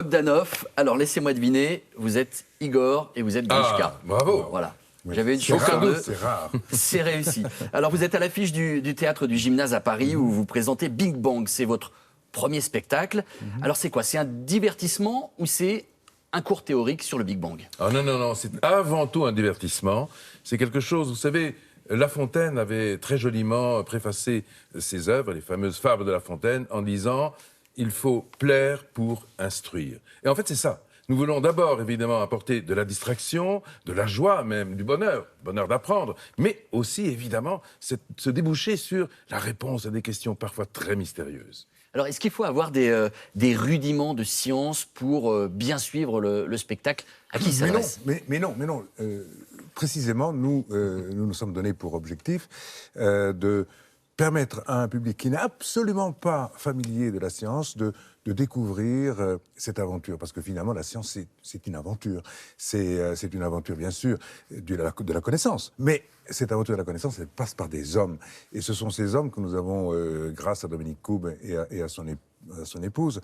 Bogdanov, alors laissez-moi deviner, vous êtes Igor et vous êtes Grishka. Bravo. Voilà. Oui. J'avais une chance sur deux. C'est rare. C'est réussi. Alors vous êtes à l'affiche du théâtre du Gymnase à Paris où vous présentez Big Bang. C'est votre premier spectacle. Alors c'est quoi? C'est un divertissement ou c'est un cours théorique sur le Big Bang? Ah non, non, non, c'est avant tout un divertissement. C'est quelque chose, vous savez, La Fontaine avait très joliment préfacé ses œuvres, les fameuses fables de La Fontaine, en disant « Il faut plaire pour instruire ». Et en fait, c'est ça. Nous voulons d'abord, évidemment, apporter de la distraction, de la joie même, du bonheur d'apprendre, mais aussi, évidemment, se déboucher sur la réponse à des questions parfois très mystérieuses. Alors, est-ce qu'il faut avoir des rudiments de science pour bien suivre le spectacle? À qui ça s'adresse? Mais non. Précisément, nous nous sommes donnés pour objectif de permettre à un public qui n'est absolument pas familier de la science de découvrir cette aventure. Parce que finalement, la science, c'est une aventure. C'est une aventure, bien sûr, de la connaissance. Mais cette aventure de la connaissance, elle passe par des hommes. Et ce sont ces hommes que nous avons, grâce à Dominique Coube et à son épouse,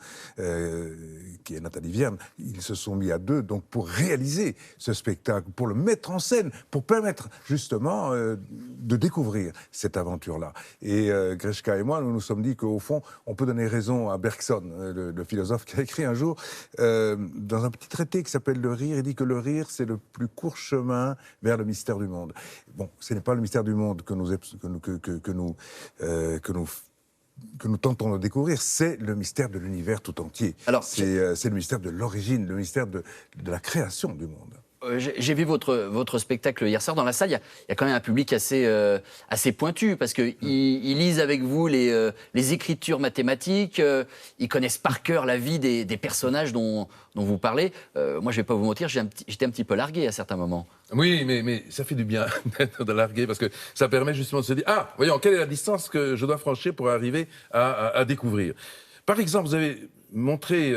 qui est Nathalie Vierne, ils se sont mis à deux donc pour réaliser ce spectacle, pour le mettre en scène, pour permettre justement de découvrir cette aventure-là. Et Grishka et moi, nous nous sommes dit qu'au fond, on peut donner raison à Bergson, le philosophe qui a écrit un jour, dans un petit traité qui s'appelle Le Rire, il dit que le rire, c'est le plus court chemin vers le mystère du monde. Bon, ce n'est pas le mystère du monde que nous tentons de découvrir, c'est le mystère de l'univers tout entier. C'est le mystère de l'origine, le mystère de la création du monde. J'ai vu votre spectacle hier soir dans la salle. Il y a quand même un public assez pointu parce qu'ils lisent avec vous les écritures mathématiques. Ils connaissent par cœur la vie des personnages dont vous parlez. Moi, je ne vais pas vous mentir, j'étais un petit peu largué à certains moments. Oui, mais ça fait du bien d'être largué parce que ça permet justement de se dire « Ah, voyons, quelle est la distance que je dois franchir pour arriver à découvrir ?» Par exemple, vous avez montré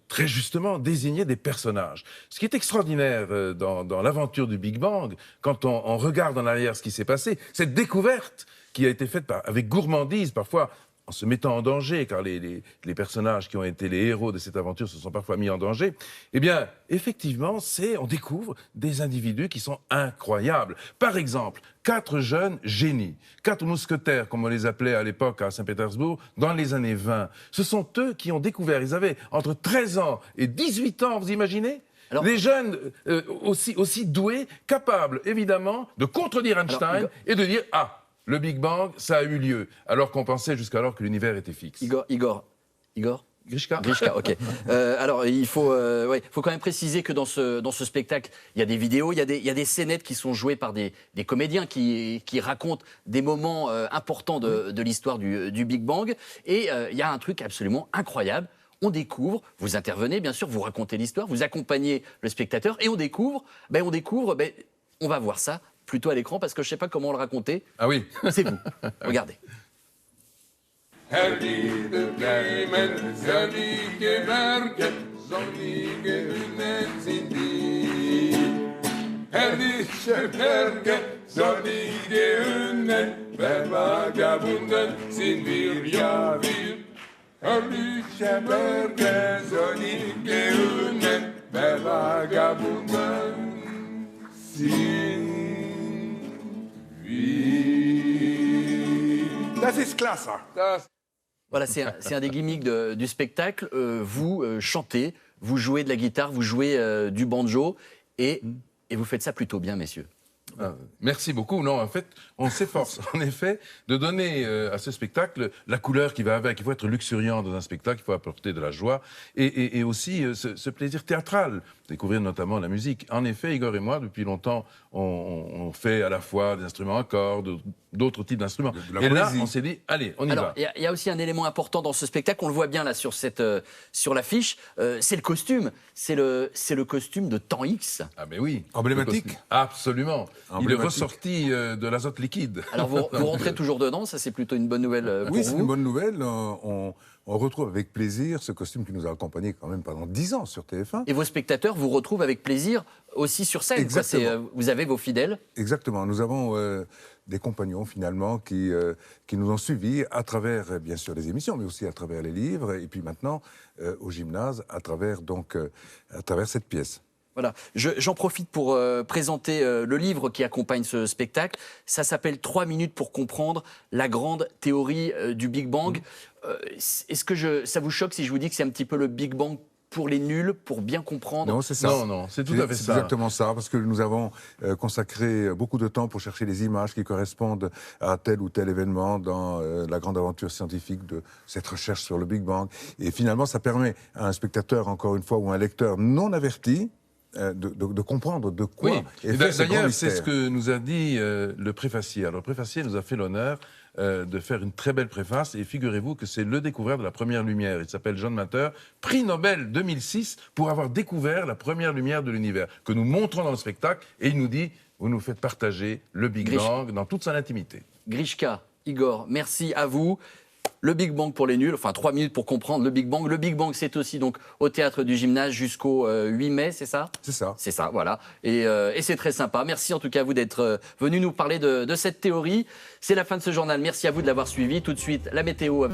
très justement, désigné des personnages. Ce qui est extraordinaire dans l'aventure du Big Bang, quand on regarde en arrière ce qui s'est passé, cette découverte qui a été faite avec gourmandise, parfois en se mettant en danger, car les personnages qui ont été les héros de cette aventure se sont parfois mis en danger, eh bien, effectivement, on découvre des individus qui sont incroyables. Par exemple, 4 jeunes génies, 4 mousquetaires, comme on les appelait à l'époque à Saint-Pétersbourg, dans les années 20. Ce sont eux qui ont découvert, ils avaient entre 13 ans et 18 ans, vous imaginez ? Alors, des jeunes aussi doués, capables, évidemment, de contredire Einstein et de dire « Ah !» Le Big Bang, ça a eu lieu, alors qu'on pensait jusqu'alors que l'univers était fixe. Igor Grishka. Grishka, ok. Alors, il faut quand même préciser que dans ce spectacle, il y a des vidéos, il y a des scénettes qui sont jouées par des comédiens qui racontent des moments importants de l'histoire du Big Bang. Et il y a un truc absolument incroyable. On découvre, vous intervenez, bien sûr, vous racontez l'histoire, vous accompagnez le spectateur, et on découvre, on va voir ça plutôt à l'écran, parce que je ne sais pas comment le raconter. Ah oui. C'est vous. Regardez. Das ist klasse. Voilà, c'est un des gimmicks du spectacle. Vous chantez, vous jouez de la guitare, vous jouez du banjo, et vous faites ça plutôt bien, messieurs. Merci beaucoup. Non, en fait, on s'efforce, en effet, de donner à ce spectacle la couleur qui va avec. Il faut être luxuriant dans un spectacle, il faut apporter de la joie et aussi ce plaisir théâtral, découvrir notamment la musique. En effet, Igor et moi, depuis longtemps, on fait à la fois des instruments à cordes, d'autres types d'instruments. Et là, on s'est dit, allez, on y va. Il y a aussi un élément important dans ce spectacle, on le voit bien là sur l'affiche, c'est le costume. C'est le costume de Temps X. Ah ben oui. Emblématique. Absolument. Il est ressorti de l'azote liquide. Alors vous rentrez toujours dedans, ça c'est plutôt une bonne nouvelle pour vous. Oui, c'est une bonne nouvelle. on retrouve avec plaisir ce costume qui nous a accompagnés quand même pendant 10 ans sur TF1. Et vos spectateurs vous retrouvent avec plaisir aussi sur scène. Quoi. Vous avez vos fidèles. Exactement. Nous avons des compagnons finalement qui nous ont suivis à travers bien sûr les émissions, mais aussi à travers les livres, et puis maintenant au gymnase à travers cette pièce. Voilà. J'en profite pour présenter le livre qui accompagne ce spectacle. Ça s'appelle 3 minutes pour comprendre la grande théorie du Big Bang. Est-ce que ça vous choque si je vous dis que c'est un petit peu le Big Bang pour les nuls, pour bien comprendre? Non, c'est ça. Non, c'est tout à fait ça. C'est exactement ça, parce que nous avons consacré beaucoup de temps pour chercher les images qui correspondent à tel ou tel événement dans la grande aventure scientifique de cette recherche sur le Big Bang. Et finalement, ça permet à un spectateur, encore une fois, ou un lecteur non averti, de comprendre de quoi est fait ce grand D'ailleurs, mystère. c'est ce que nous a dit le préfacier. Alors, le préfacier nous a fait l'honneur de faire une très belle préface, et figurez-vous que c'est le découvreur de la première lumière. Il s'appelle John Matter, prix Nobel 2006 pour avoir découvert la première lumière de l'univers, que nous montrons dans le spectacle, et il nous dit, vous nous faites partager le Big Bang dans toute son intimité. Grishka, Igor, merci à vous. Le Big Bang pour les nuls, enfin 3 minutes pour comprendre le Big Bang. Le Big Bang, c'est aussi donc au Théâtre du Gymnase jusqu'au 8 mai, c'est ça? C'est ça. C'est ça, voilà. Et c'est très sympa. Merci en tout cas à vous d'être venu nous parler de cette théorie. C'est la fin de ce journal. Merci à vous de l'avoir suivi. Tout de suite, la météo.